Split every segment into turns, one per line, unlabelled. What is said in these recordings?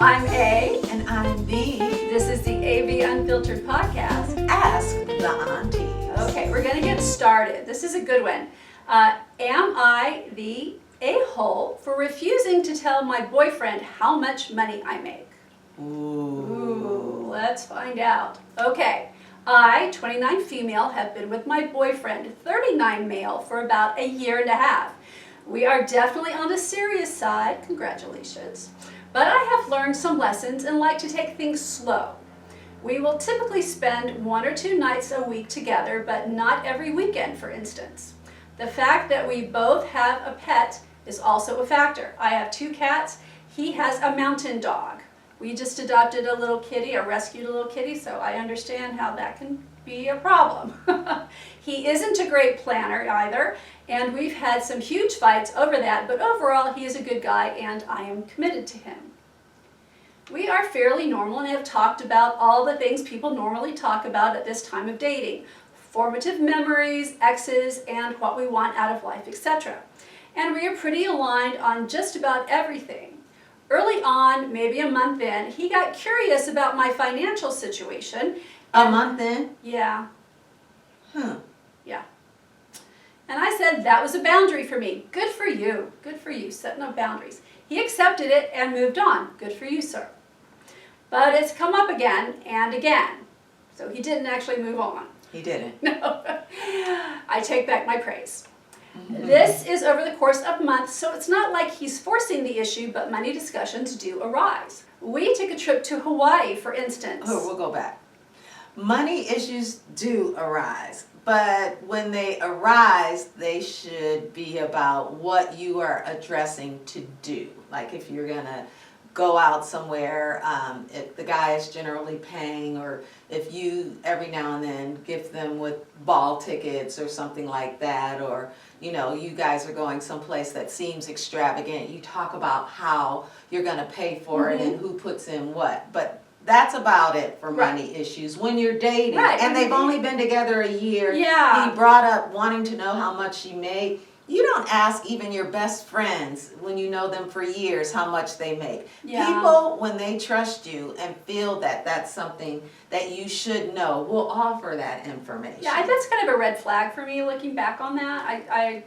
I'm A.
And I'm B.
This is the AV Unfiltered podcast.
Ask the Aunties.
Okay, we're going to get started. This is a good one. Am I the a-hole for refusing to tell my boyfriend how much money I make? Ooh, let's find out. Okay, I, 29 female, have been with my boyfriend, 39 male, for about a year and a half. We are definitely on the serious side, congratulations. But I have learned some lessons and like to take things slow. We will typically spend 1 or 2 nights a week together, but not every weekend, for instance. The fact that we both have a pet is also a factor. I have 2 cats. He has a mountain dog. We just adopted a little kitty, or rescued a little kitty, so I understand how that can be a problem. He isn't a great planner either, and we've had some huge fights over that, but overall he is a good guy and I am committed to him. We are fairly normal and have talked about all the things people normally talk about at this time of dating. Formative memories, exes, and what we want out of life, etc. And we are pretty aligned on just about everything. Early on, maybe a month in, he got curious about my financial situation.
A month in?
Yeah.
Huh.
Yeah. And I said that was a boundary for me. Good for you. Good for you, setting up boundaries. He accepted it and moved on. Good for you, sir. But it's come up again and again. So he didn't actually move on.
He didn't.
No. I take back my praise. This is over the course of months, so it's not like he's forcing the issue, but money discussions do arise. We took a trip to Hawaii, for instance.
Oh, we'll go back. Money issues do arise, but when they arise, they should be about what you are addressing to do. Like if you're going to go out somewhere, if the guy is generally paying, or if you every now and then gift them with ball tickets or something like that, or you know, you guys are going someplace that seems extravagant, you talk about how you're going to pay for it and who puts in what. But that's about it for money issues. When you're dating, and they've only been together a year,
Yeah.
he brought up wanting to know how much she made. You don't ask even your best friends when you know them for years how much they make.
Yeah.
People, when they trust you and feel that that's something that you should know, will offer that information.
Yeah, that's kind of a red flag for me looking back on that.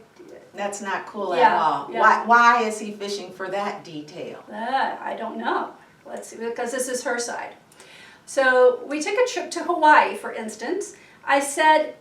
That's not cool at
Yeah,
all.
yeah.
Why is he fishing for that detail?
I don't know. Let's see, because this is her side. So we took a trip to Hawaii, for instance. I said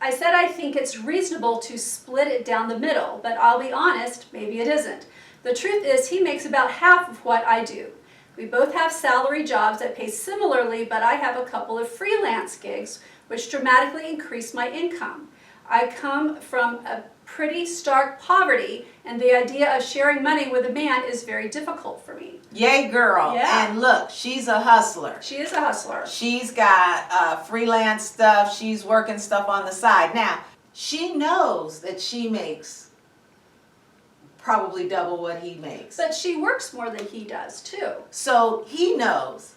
I think it's reasonable to split it down the middle, but I'll be honest, maybe it isn't. The truth is he makes about half of what I do. We both have salary jobs that pay similarly, but I have a couple of freelance gigs which dramatically increase my income. I come from a pretty stark poverty, and the idea of sharing money with a man is very difficult for me.
Yay, girl.
Yeah.
And look, she's a hustler.
She is a hustler.
She's got freelance stuff. She's working stuff on the side. Now, she knows that she makes probably double what he makes.
But she works more than he does, too.
So he knows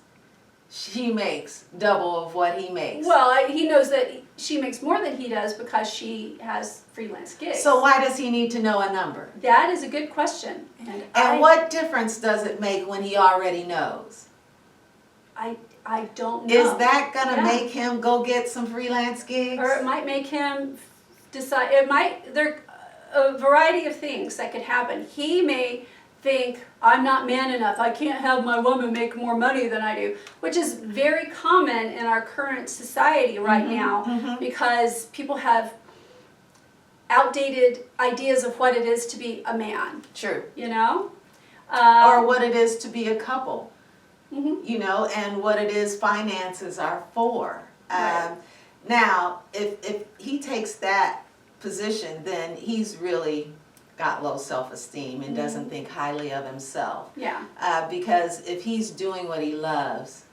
she makes double of what he makes.
Well, he knows that she makes more than he does because she has freelance gigs.
So why does he need to know a number?
That is a good question.
And what difference does it make when he already knows?
I don't know.
Is that going to make him go get some freelance gigs?
Or it might make him decide, there are a variety of things that could happen. He may think, I'm not man enough, I can't have my woman make more money than I do, which is very common in our current society right now, because people have outdated ideas of what it is to be a man.
True.
You know?
Or what it is to be a couple. You know, and what it is finances are for.
Right.
Now, if he takes that position, then he's really got low self-esteem and doesn't think highly of himself.
Yeah.
Because if he's doing what he loves,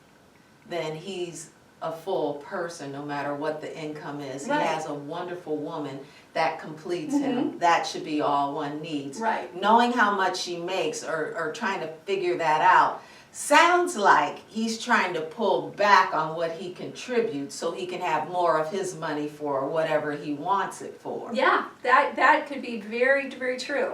then he's a full person no matter what the income is.
Right.
He has a wonderful woman that completes him. That should be all one needs.
Right.
Knowing how much she makes or trying to figure that out sounds like he's trying to pull back on what he contributes so he can have more of his money for whatever he wants it for.
Yeah, that could be very, very true.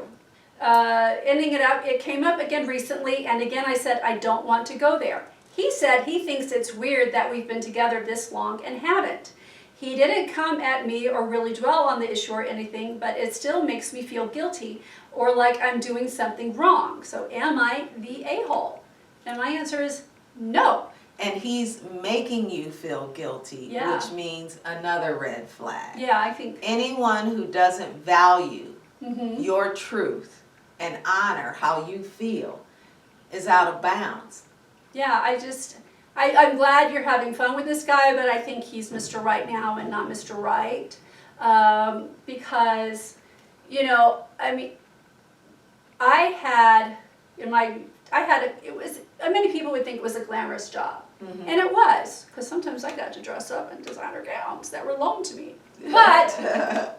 ending it up, it came up again recently, and again I said, I don't want to go there. He said he thinks it's weird that we've been together this long and haven't. He didn't come at me or really dwell on the issue or anything, but it still makes me feel guilty or like I'm doing something wrong. So am I the a-hole? And my answer is no.
And he's making you feel guilty,
Yeah.
which means another red flag.
Yeah, I think.
Anyone who doesn't value
Mhm.
your truth and honor how you feel is out of bounds.
Yeah, I'm glad you're having fun with this guy, but I think he's Mr. Right now and not Mr. Right. Because, you know, I mean, many people would think it was a glamorous job.
Mhm.
And it was, because sometimes I got to dress up in designer gowns that were loaned to me. But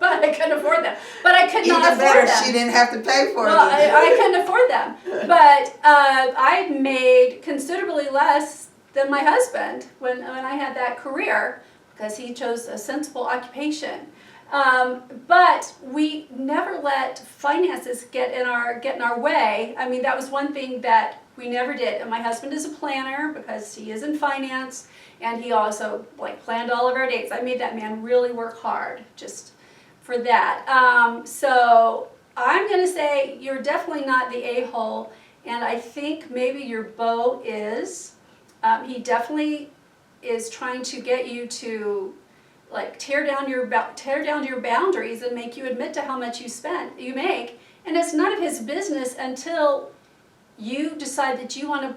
I couldn't afford them. But I could not
Even
afford
better,
them.
she didn't have to pay for
Well,
it.
I couldn't afford them. But I made considerably less than my husband when I had that career, because he chose a sensible occupation. But we never let finances get in our way. I mean, that was one thing that we never did. And my husband is a planner because he is in finance, and he also planned all of our dates. I made that man really work hard just for that. So I'm going to say you're definitely not the a-hole, and I think maybe your beau is. He definitely is trying to get you to tear down your boundaries and make you admit to how much you make, and it's none of his business until you decide that you want to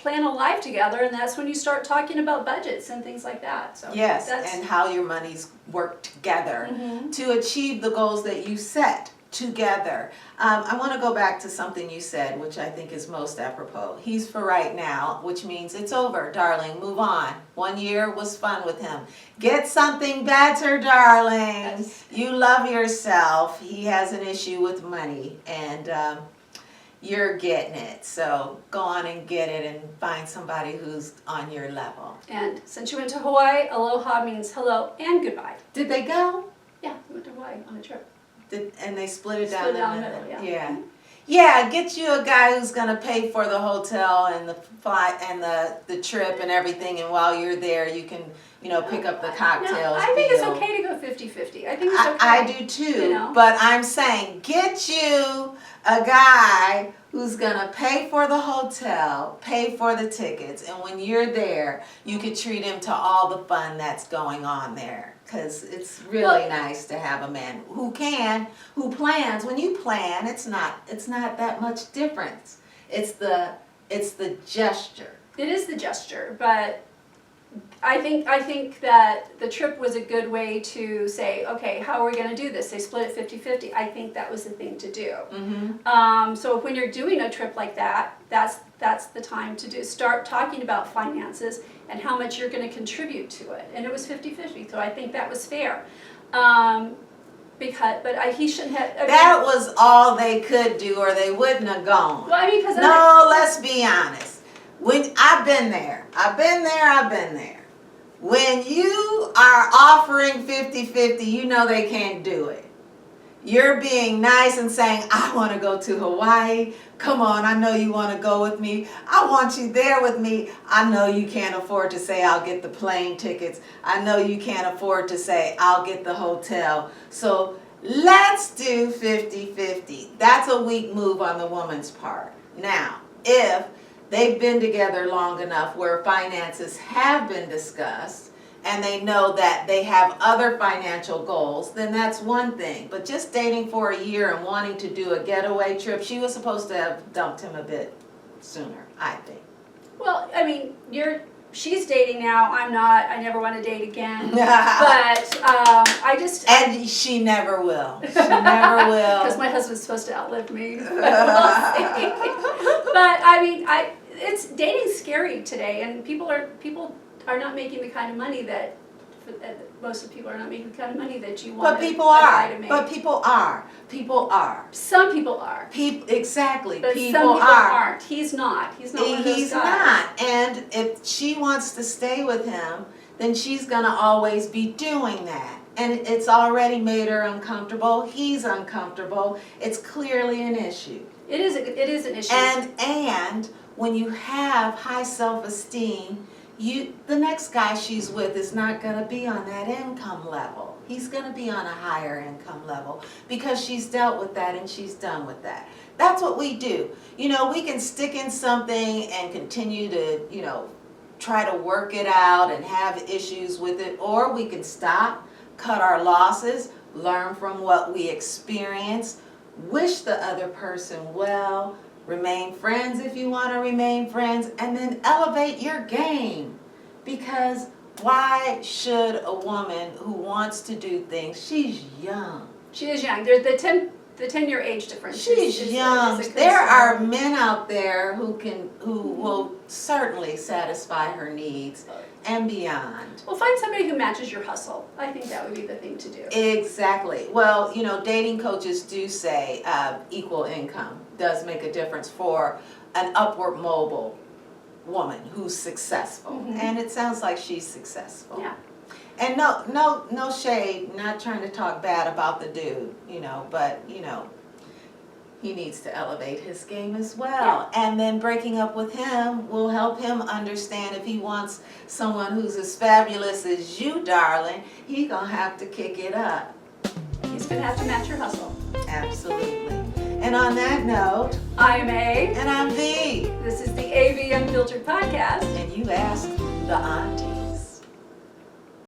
plan a life together, and that's when you start talking about budgets and things like that. So
Yes, and how your monies work together to achieve the goals that you set together. I want to go back to something you said, which I think is most apropos. He's for right now, which means it's over, darling. Move on. 1 year was fun with him. Get something better, darling.
Yes.
You love yourself. He has an issue with money, and you're getting it. So go on and get it and find somebody who's on your level.
And since you went to Hawaii, aloha means hello and goodbye.
Did they go?
Yeah, we went to Hawaii on a trip.
And they split it down
Split
the
down the
middle.
middle,
Yeah. Yeah, get you a guy who's gonna pay for the hotel and the flight and the trip and everything, and while you're there you can, pick up the cocktails.
No, I think it's
bill.
okay to go 50-50. I think it's okay.
I do too,
you know?
but I'm saying get you a guy who's gonna pay for the hotel, pay for the tickets, and when you're there, you could treat him to all the fun that's going on there. Because it's really nice to have a man who plans. When you plan, it's not that much difference. It's the gesture.
It is the gesture, but I think that the trip was a good way to say, okay, how are we going to do this? They split it 50-50. I think that was the thing to do. So when you're doing a trip like that, that's the time to start talking about finances and how much you're going to contribute to it. And it was 50-50, so I think that was fair. He shouldn't have.
That was all they could do, or they wouldn't have gone.
Well, I mean, because
let's be honest. When I've been there. When you are offering 50-50, you know they can't do it. You're being nice and saying, I want to go to Hawaii. Come on, I know you want to go with me. I want you there with me. I know you can't afford to say I'll get the plane tickets. I know you can't afford to say I'll get the hotel. So let's do 50-50. That's a weak move on the woman's part. Now, if they've been together long enough where finances have been discussed, and they know that they have other financial goals, then that's one thing. But just dating for a year and wanting to do a getaway trip, she was supposed to have dumped him a bit sooner, I think.
Well, I mean, she's dating now. I'm not. I never want to date again. But I just.
And she never will. She never will.
Because my husband's supposed to outlive me. But I mean, it's dating's scary today, and people are not making the kind of money that most of the people are not making the kind of money that you want.
But people are. People are.
Some people are.
Exactly.
But
people
some people
are.
aren't. He's not. He's not one of those
He's
guys.
not. And if she wants to stay with him, then she's gonna always be doing that. and it's already made her uncomfortable. He's uncomfortable. It's clearly an issue.
It is an issue.
And when you have high self-esteem, the next guy she's with is not going to be on that income level. He's going to be on a higher income level because she's dealt with that and she's done with that. That's what we do. You know, we can stick in something and continue to, you know, try to work it out and have issues with it, or we can stop, cut our losses, learn from what we experienced, wish the other person well, remain friends if you want to remain friends, and then elevate your game. Because why should a woman who wants to do things, she's young.
She is young. There's the 10-year age difference.
She's young. There are men out there who will certainly satisfy her needs and beyond.
Well, find somebody who matches your hustle. I think that would be the thing to do.
Exactly. Well, you know, dating coaches do say equal income does make a difference for an upward mobile woman who's successful.
Mhm.
And it sounds like she's successful.
Yeah.
And no shade, not trying to talk bad about the dude, you know, but, you know, he needs to elevate his game as well.
Yeah.
And then breaking up with him will help him understand if he wants someone who's as fabulous as you, darling, he's gonna have to kick it up.
He's going to have to match your hustle.
Absolutely. And on that note,
I'm A.
and I'm V,
This is the AV Unfiltered Podcast.
and you asked the auntie.